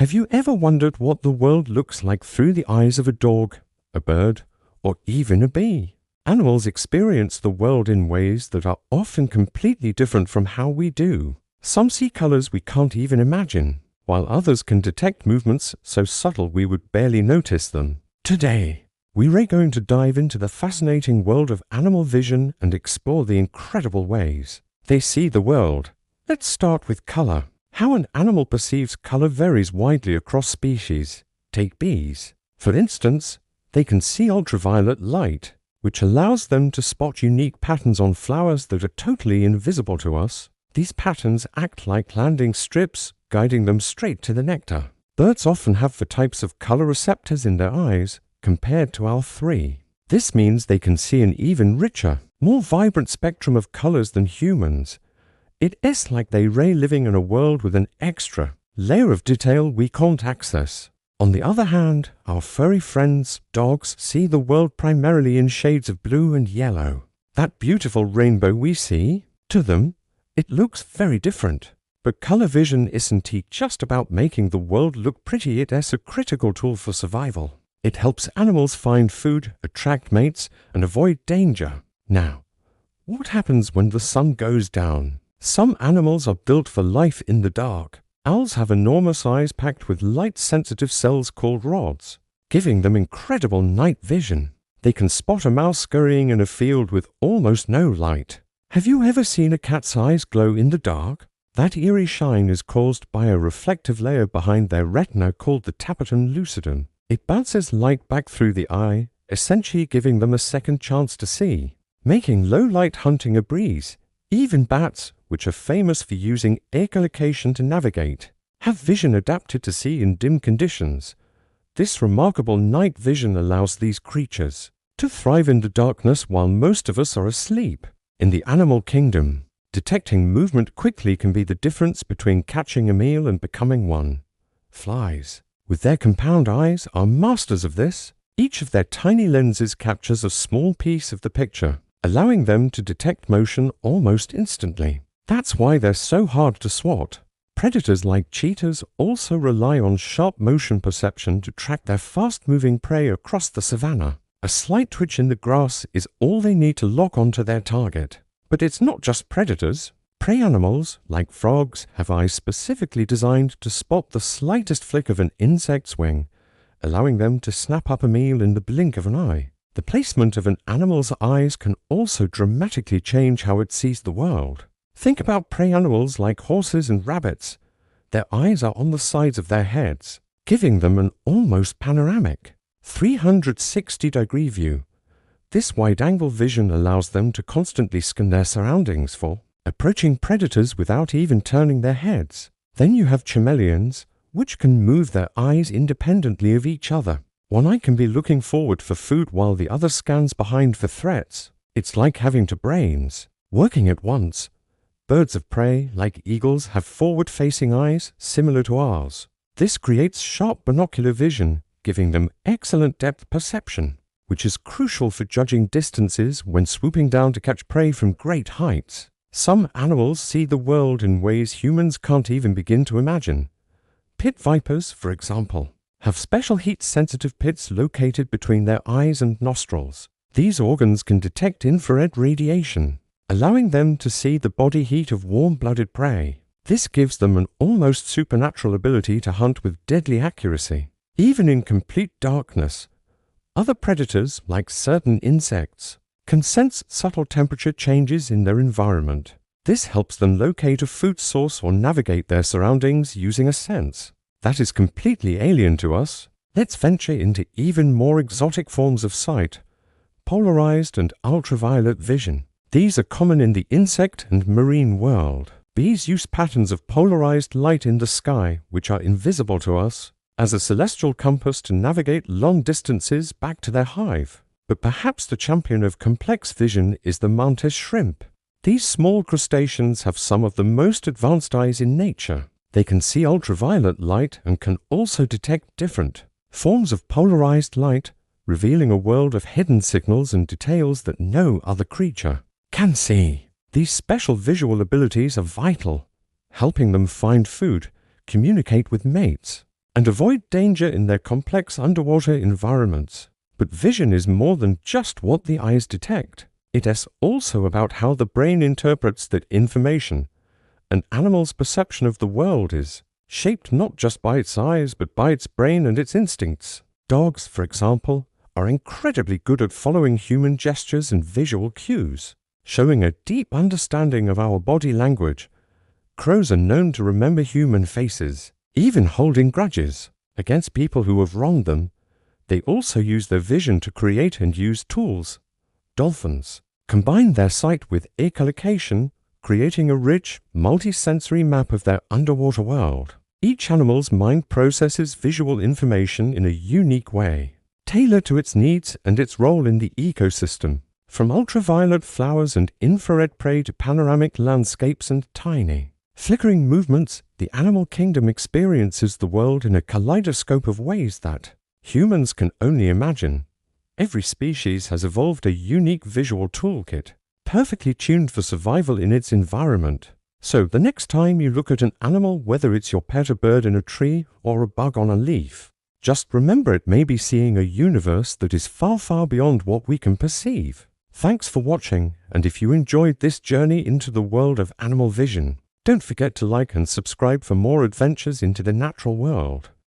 Have you ever wondered what the world looks like through the eyes of a dog, a bird, or even a bee? Animals experience the world in ways that are often completely different from how we do. Some see colors we can't even imagine, while others can detect movements so subtle we would barely notice them. Today, we're going to dive into the fascinating world of animal vision and explore the incredible ways they see the world. Let's start with color. How an animal perceives color varies widely across species. Take bees. For instance, they can see ultraviolet light, which allows them to spot unique patterns on flowers that are totally invisible to us. These patterns act like landing strips, guiding them straight to the nectar. Birds often have the types of color receptors in their eyes compared to our three. This means they can see an even richer, more vibrant spectrum of colors than humans. It is like they're living in a world with an extra layer of detail we can't access. On the other hand, our furry friends, dogs, see the world primarily in shades of blue and yellow. That beautiful rainbow we see, to them, it looks very different. But color vision isn't just about making the world look pretty, it is a critical tool for survival. It helps animals find food, attract mates, and avoid danger. Now, what happens when the sun goes down? Some animals are built for life in the dark. Owls have enormous eyes packed with light-sensitive cells called rods, giving them incredible night vision. They can spot a mouse scurrying in a field with almost no light. Have you ever seen a cat's eyes glow in the dark? That eerie shine is caused by a reflective layer behind their retina called the tapetum lucidum. It bounces light back through the eye, essentially giving them a second chance to see, making low-light hunting a breeze. Even bats, which are famous for using echolocation to navigate, have vision adapted to see in dim conditions. This remarkable night vision allows these creatures to thrive in the darkness while most of us are asleep. In the animal kingdom, detecting movement quickly can be the difference between catching a meal and becoming one. Flies, with their compound eyes, are masters of this. Each of their tiny lenses captures a small piece of the picture, allowing them to detect motion almost instantly. That's why they're so hard to swat. Predators like cheetahs also rely on sharp motion perception to track their fast-moving prey across the savanna. A slight twitch in the grass is all they need to lock onto their target. But it's not just predators. Prey animals, like frogs, have eyes specifically designed to spot the slightest flick of an insect's wing, allowing them to snap up a meal in the blink of an eye. The placement of an animal's eyes can also dramatically change how it sees the world. Think about prey animals like horses and rabbits. Their eyes are on the sides of their heads, giving them an almost panoramic 360-degree view. This wide-angle vision allows them to constantly scan their surroundings for approaching predators without even turning their heads. Then you have chameleons, which can move their eyes independently of each other. One eye can be looking forward for food while the other scans behind for threats. It's like having two brains working at once. Birds of prey, like eagles, have forward-facing eyes similar to ours. This creates sharp binocular vision, giving them excellent depth perception, which is crucial for judging distances when swooping down to catch prey from great heights. Some animals see the world in ways humans can't even begin to imagine. Pit vipers, for example, have special heat-sensitive pits located between their eyes and nostrils. These organs can detect infrared radiation, allowing them to see the body heat of warm-blooded prey. This gives them an almost supernatural ability to hunt with deadly accuracy, even in complete darkness. Other predators, like certain insects, can sense subtle temperature changes in their environment. This helps them locate a food source or navigate their surroundings using a sense that is completely alien to us. Let's venture into even more exotic forms of sight: polarized and ultraviolet vision. These are common in the insect and marine world. Bees use patterns of polarized light in the sky, which are invisible to us, as a celestial compass to navigate long distances back to their hive. But perhaps the champion of complex vision is the mantis shrimp. These small crustaceans have some of the most advanced eyes in nature. They can see ultraviolet light and can also detect different forms of polarized light, revealing a world of hidden signals and details that no other creature can see. These special visual abilities are vital, helping them find food, communicate with mates, and avoid danger in their complex underwater environments. But vision is more than just what the eyes detect. It is also about how the brain interprets that information. An animal's perception of the world is shaped not just by its eyes, but by its brain and its instincts. Dogs, for example, are incredibly good at following human gestures and visual cues, showing a deep understanding of our body language. Crows are known to remember human faces, even holding grudges against people who have wronged them. They also use their vision to create and use tools. Dolphins combine their sight with echolocation, creating a rich, multi-sensory map of their underwater world. Each animal's mind processes visual information in a unique way, tailored to its needs and its role in the ecosystem. From ultraviolet flowers and infrared prey to panoramic landscapes and tiny, flickering movements, the animal kingdom experiences the world in a kaleidoscope of ways that humans can only imagine. Every species has evolved a unique visual toolkit, perfectly tuned for survival in its environment. So the next time you look at an animal, whether it's your pet, a bird in a tree, or a bug on a leaf, just remember it may be seeing a universe that is far, far beyond what we can perceive. Thanks for watching, and if you enjoyed this journey into the world of animal vision, don't forget to like and subscribe for more adventures into the natural world.